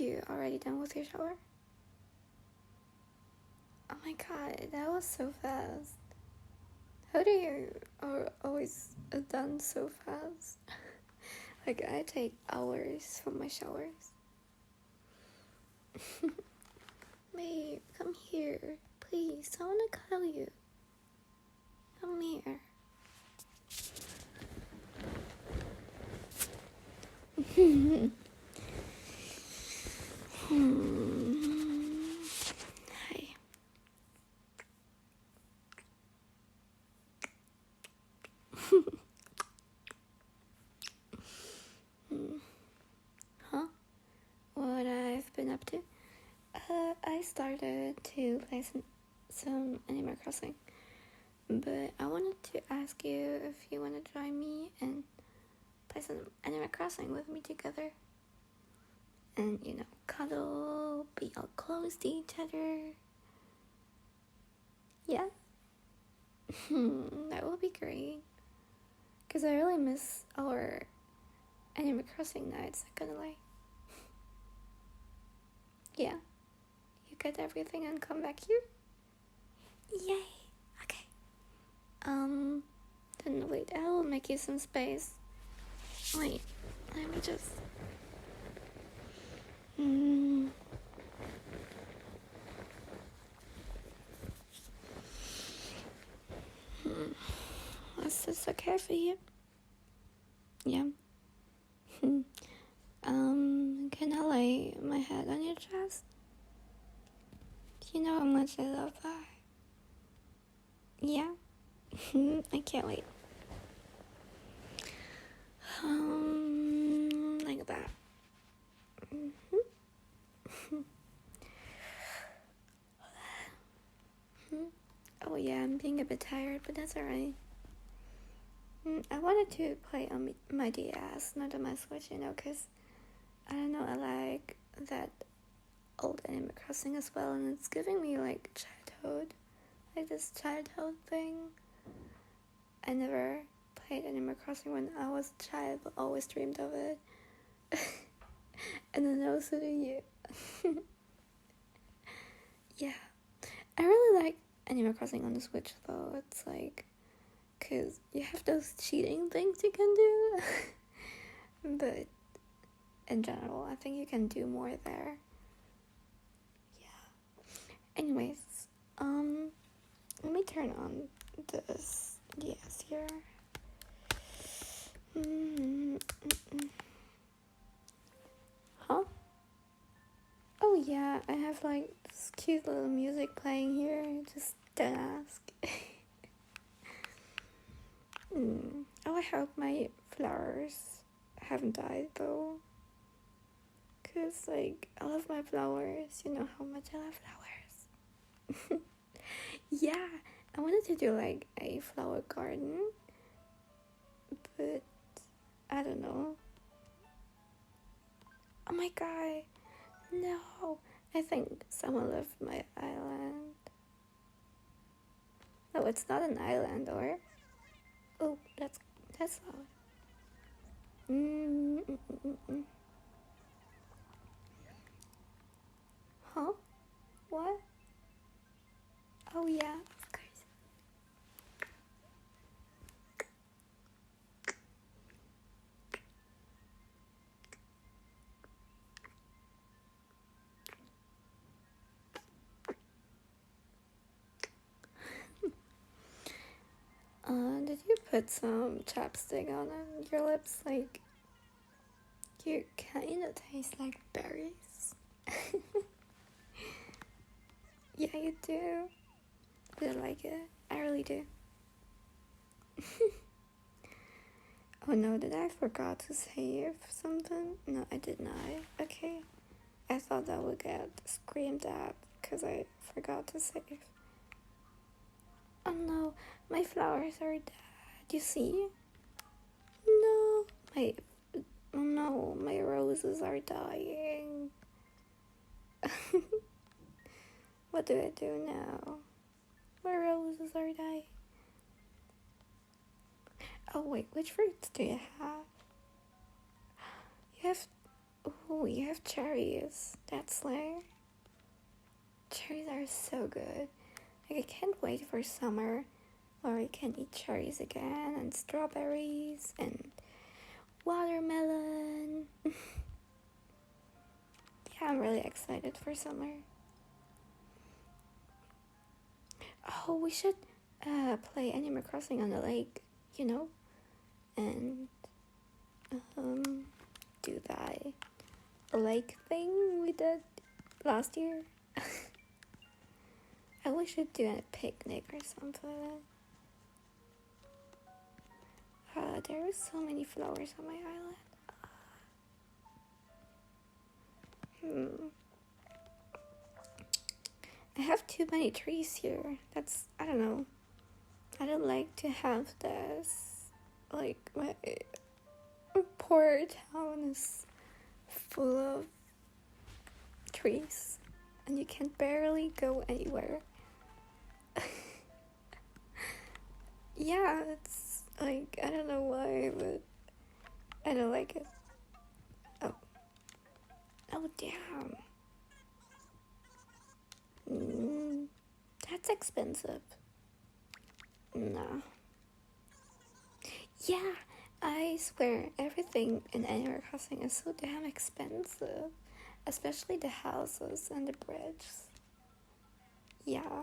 you already done with your shower? Oh my god, that was so fast. How do you always done so fast? Like, I take hours from my showers. Babe, come here. Please, I wanna cuddle you. Come here. Hi. Huh? What I've been up to? I started to play some Animal Crossing, but I wanted to ask you if you want to join me and play some Animal Crossing with me together. And, you know, cuddle, be all close to each other. Yeah? That would be great. Because I really miss our Animal Crossing nights, not gonna lie. Yeah. You get everything and come back here? Yay! Okay. Then wait, I will make you some space. Wait, let me just... Is this okay for you? Yeah. Can I lay my head on your chest? You know how much I love that. Yeah? I can't wait. Like that. Oh yeah, I'm being a bit tired, but that's alright. I wanted to play on my DS, not on my Switch, you know, because, I don't know, I like that old Animal Crossing as well, and it's giving me, like, childhood. Like, this childhood thing. I never played Animal Crossing when I was a child, but always dreamed of it. And then also do you. Yeah. I really like Animal Crossing on the Switch, though. It's like, because you have those cheating things you can do. But in general, I think you can do more there. Yeah. Anyways, let me turn on this. Yes, here. Huh? Oh yeah, I have like this cute little music playing here. Just don't ask. Oh, I hope my flowers haven't died though. Cause like, I love my flowers. You know how much I love flowers. Yeah, I wanted to do like a flower garden. But, I don't know. Oh my god. No. I think someone left my island. No, it's not an island, or... Oh, that's loud. Huh? What? Oh yeah, of course. Did you put some chapstick on your lips? Like, you kinda taste like berries. Yeah, you do. But I like it. I really do. Oh no, did I forgot to save something? No, I did not. Okay. I thought that would get screamed at because I forgot to save. Oh no, my flowers are dead. You see? No, my roses are dying. What do I do now? My roses are dying. Oh wait, which fruits do you have? You have... Oh, we have cherries. That's like... Cherries are so good. Like, I can't wait for summer where I can eat cherries again, and strawberries, and watermelon. Yeah, I'm really excited for summer. Oh, we should play Animal Crossing on the lake, you know? And do that lake thing we did last year. I wish we'd do a picnic or something. There are so many flowers on my island. I have too many trees here. That's, I don't know. I don't like to have this. Like, my poor town is full of trees, and you can barely go anywhere. Yeah, it's like, I don't know why, but I don't like it. Oh damn. That's expensive. No. Yeah, I swear, everything in Animal Crossing is so damn expensive. Especially the houses and the bridges. Yeah.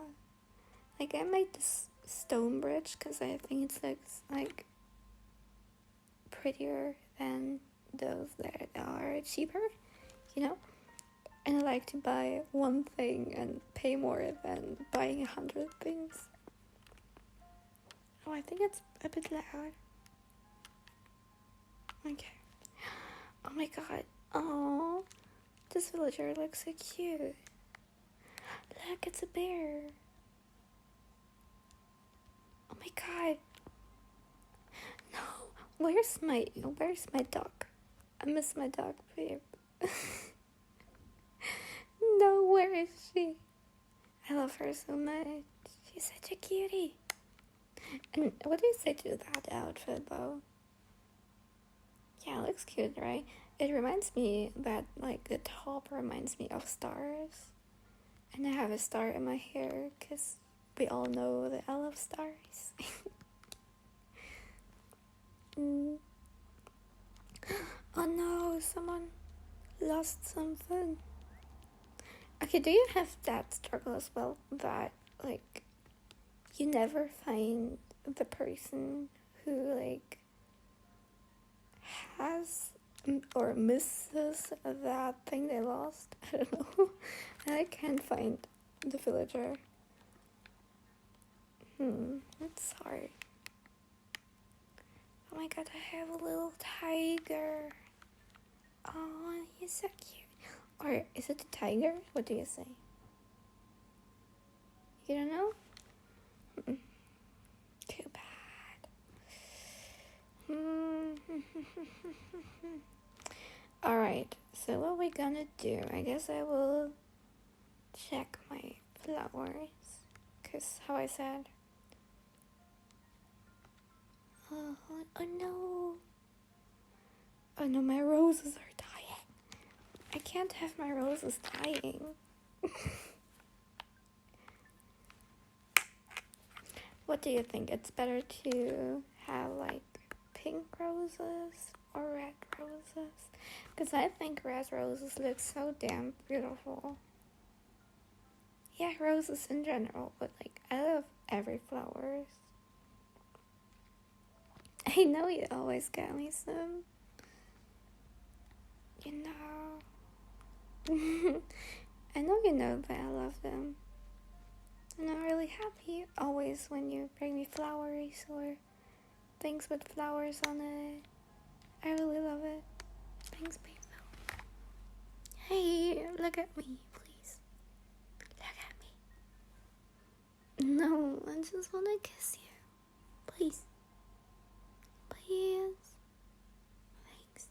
Like, I made this stone bridge because I think it looks like prettier than those that are cheaper, you know? And I like to buy one thing and pay more than buying 100 things. Oh, I think it's a bit loud. Okay. Oh my god. Oh, this villager looks so cute. Look, it's a bear. Oh my god. No, where's my dog? I miss my dog, babe. No, where is she? I love her so much. She's such a cutie. And what do you say to that outfit, though? Yeah, it looks cute, right? It reminds me that, like, the top reminds me of stars. And I have a star in my hair, because we all know that I love stars. Oh no, someone lost something. Okay, do you have that struggle as well? That, like, you never find the person who, like, has or misses that thing they lost? I don't know. I can't find the villager. It's hard. Oh my god, I have a little tiger. Oh, he's so cute. Or is it a tiger? What do you say? You don't know? Too bad. Alright, so what we're gonna do, I guess I will check my flowers. Because how I said. Oh no. Oh no, my roses are dying. I can't have my roses dying. What do you think? It's better to have, like, pink roses or red roses? Because I think red roses look so damn beautiful. Yeah, roses in general, but, like, I love every flowers. I know you always get me some. You know. I know you know that I love them. And I'm really happy always when you bring me flowers or things with flowers on it. I really love it. Thanks, babe. Hey, look at me, please. Look at me. No, I just want to kiss you. Please. Please. Thanks.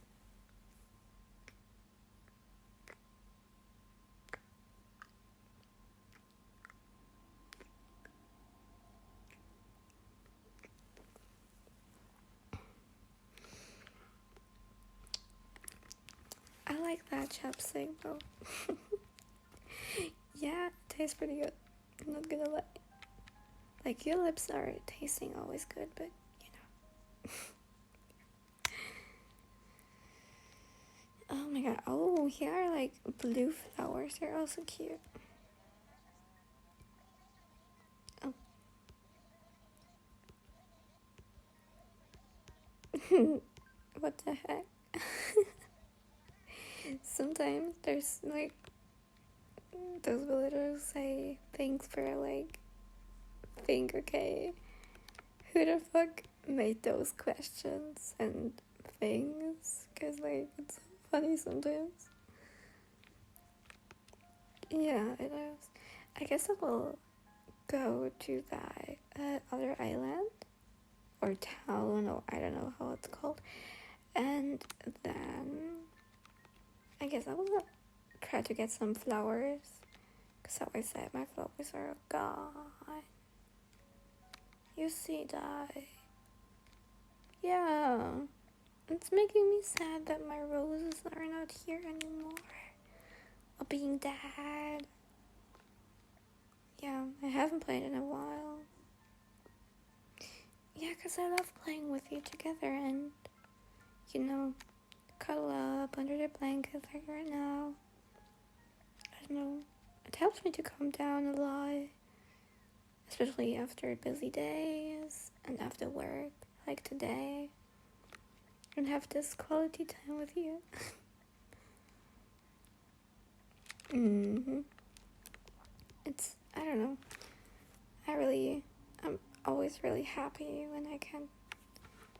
I like that chapstick though. Yeah, it tastes pretty good. I'm not gonna lie. Like, your lips are tasting always good, but you know. Oh my god. Oh, here are like blue flowers. They're also cute. Oh. What the heck? Sometimes there's like those villagers say things for like think, okay, who the fuck made those questions and things? Cause like it's so funny sometimes. Yeah, it is. I guess I will go to that other island or town, or I don't know how it's called, and then I guess I will try to get some flowers, because how I said my flowers are gone. You see that? Yeah, it's making me sad that my roses are not here anymore, or being dead. Yeah, I haven't played in a while. Yeah, because I love playing with you together and, you know, cuddle up under the blanket like right now. I don't know. It helps me to calm down a lot, especially after busy days and after work, like today, and have this quality time with you. It's, I don't know. I'm always really happy when I can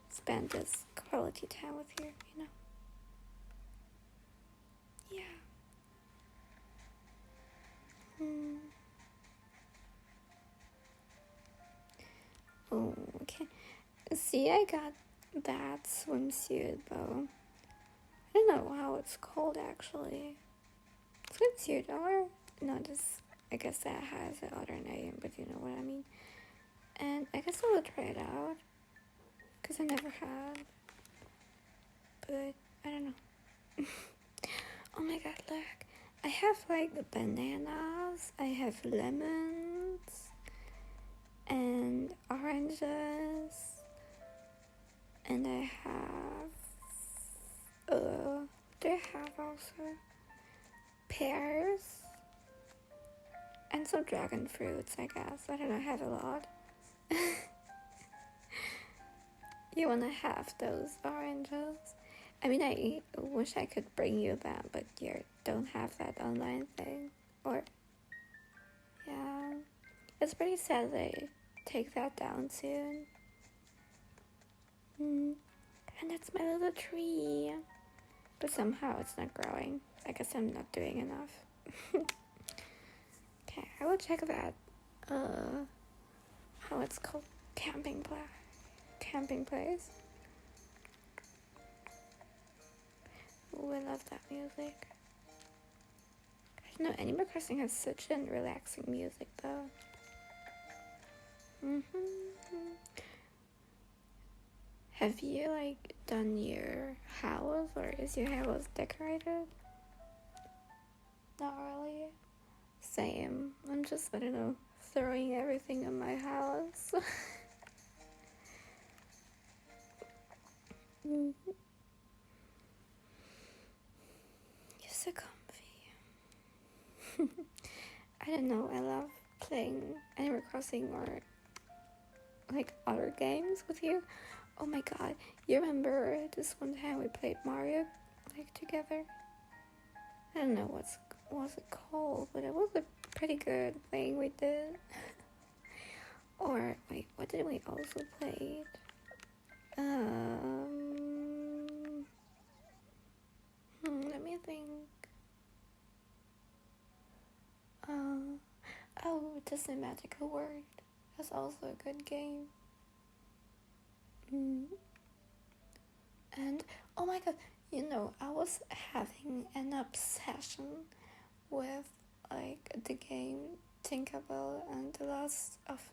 spend this quality time with you, you know? Yeah. Oh, okay. See, I got that swimsuit though. I don't know how it's called actually. Swimsuit or no, this, I guess that has another name, but you know what I mean. And I guess I will try it out, because I never had, but I don't know. Oh my god, look. I have like bananas, I have lemons, and oranges, and I have, do I have also pears, and some dragon fruits, I guess. I don't know, I have a lot. You wanna have those oranges? I mean, I wish I could bring you them, but you don't have that online thing. Or, yeah. It's pretty sad they take that down soon. And that's my little tree. But somehow it's not growing. I guess I'm not doing enough. Okay, I will check that. How it's called? Camping place. Ooh, I love that music. I don't know, Animal Crossing has such a relaxing music though. Have you like done your house, or is your house decorated? Not really. Same. I'm just, I don't know, throwing everything in my house. You're so comfy. I don't know, I love playing Animal Crossing or like other games with you. Oh my god, you remember this one time we played Mario like together? I don't know what was it called, but it was a pretty good thing we did. Or wait, what did we also play? Let me think. Oh, Disney Magical World. That's also a good game. And oh my god, you know, I was having an obsession with like the game Tinkerbell and the Lost of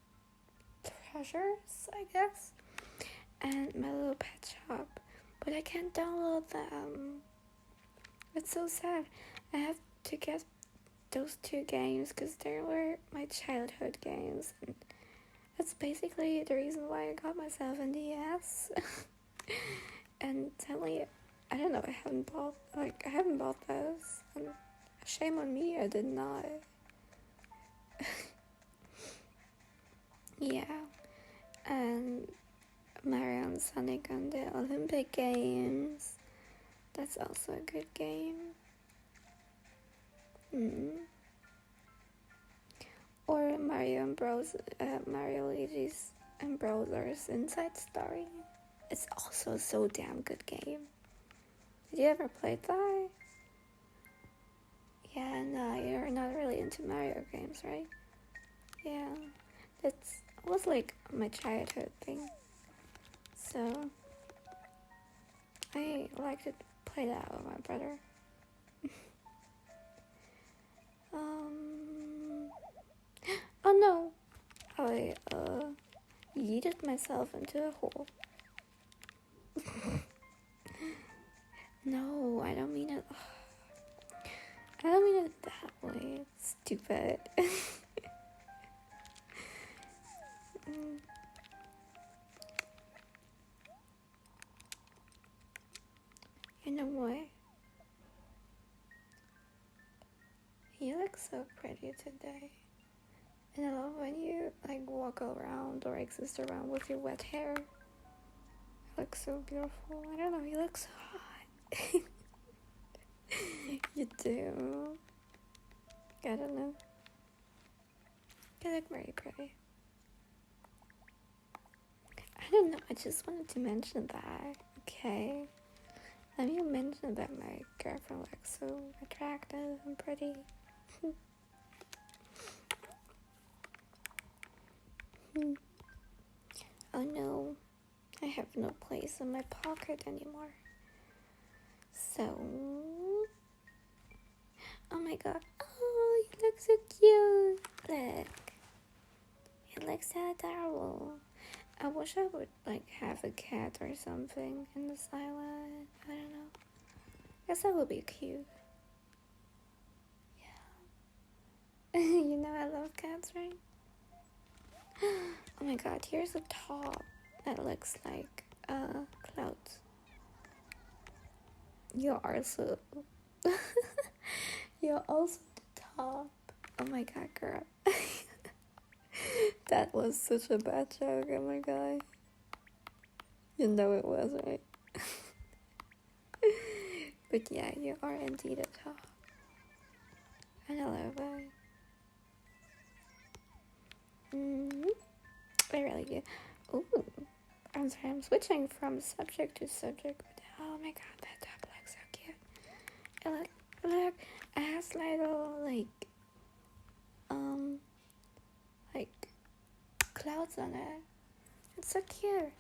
Treasures, I guess, and My Little Pet Shop, but I can't download them. it's so sad. I have to get those 2 games because they were my childhood games, and that's basically the reason why I got myself an DS. And sadly, I don't know, I haven't bought those, and shame on me, I did not. Yeah, and Mario and Sonic on the Olympic Games, that's also a good game. Or Mario and Mario, Luigi's and Bowser's Inside Story. It's also a so damn good game. Did you ever play that? Yeah, no, you're not really into Mario games, right? Yeah, it was like my childhood thing. So, I like to play that with my brother. Oh no! I, yeeted myself into a hole. No, I don't mean it. I don't mean it that way. It's stupid. You know what? You look so pretty today. And I love when you like walk around or exist around with your wet hair. You look so beautiful. I don't know, you look so hot. You do. I don't know. You look very pretty. I don't know, I just wanted to mention that. Okay. Let me mention that my girlfriend looks so attractive and pretty. Oh no, I have no place in my pocket anymore. So, oh my god, oh, you look so cute. Look, you look so adorable. I wish I would like have a cat or something in this island. I don't know. Guess that would be cute. Yeah. You know I love cats, right? Oh my god, here's a top that looks like clouds. You're also you're also the top. Oh my god, girl. That was such a bad joke. Oh my god. You know it was, right? But yeah, you are indeed a top. And I love it. I really do. Ooh. I'm sorry, I'm switching from subject to subject, but oh my god, that top looks so cute. Look, it has little like clouds on it. It's so cute.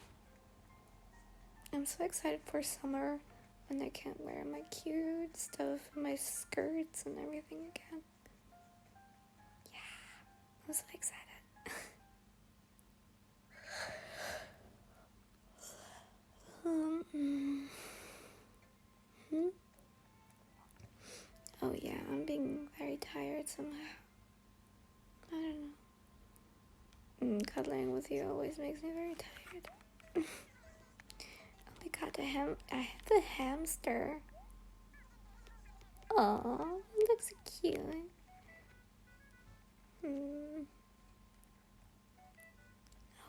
I'm so excited for summer when I can wear my cute stuff and my skirts and everything again. Yeah, I'm so excited. Oh yeah, I'm being very tired somehow. I don't know. Cuddling with you always makes me very tired. Oh my god, I have the hamster. Aww, it looks so cute.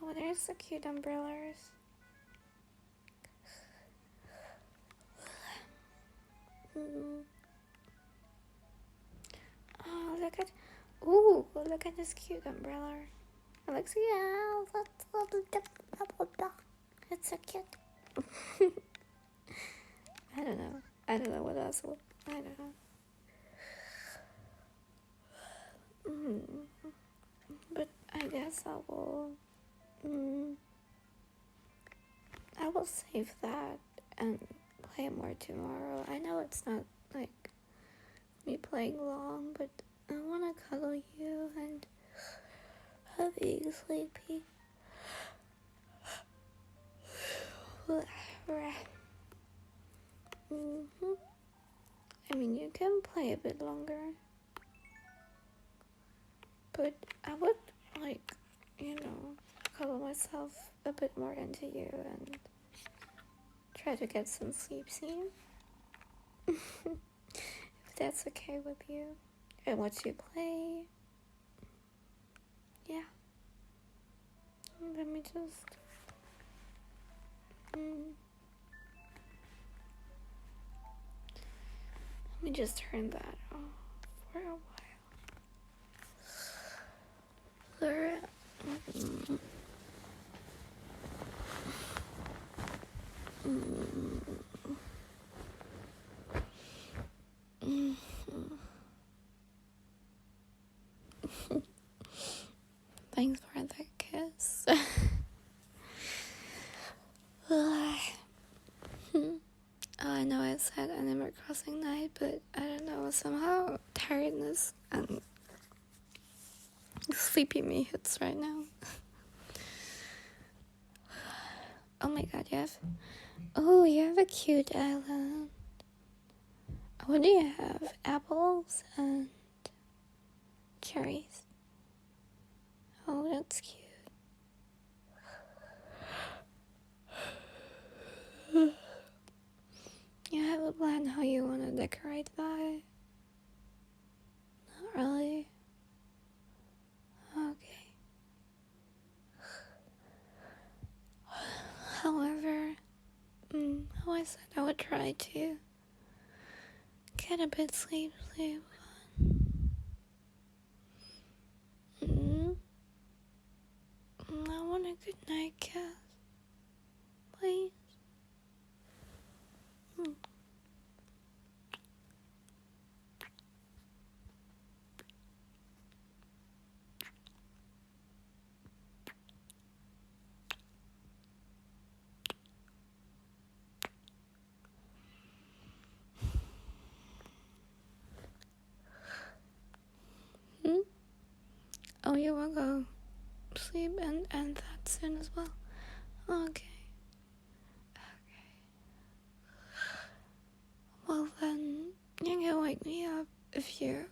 Oh, there's so cute umbrellas. Oh, look at this cute umbrella. It looks, yeah, it's so cute. I don't know what else I don't know. But I guess I will save that and play more tomorrow. I know it's not like me playing long, but I want to cuddle you and have you sleepy. I mean, you can play a bit longer. But I would, like, cuddle myself a bit more into you and try to get some sleep soon. If that's okay with you. And watch you play. Yeah. Let me just... Let me just turn that off for a while. Thanks for the kiss. I know I said Animal Crossing night, but I don't know, somehow tiredness and sleepy me hits right now. Oh my god, you have a cute island. What do you have? Apples and cherries. Oh, that's cute. You have a plan how you want to decorate that? Not really. Okay. However, how I said I would try to get a bit sleep. I want a good night, Cass. Please. Oh, you will go sleep and end that soon as well. Okay. Well then, you can wake me up if you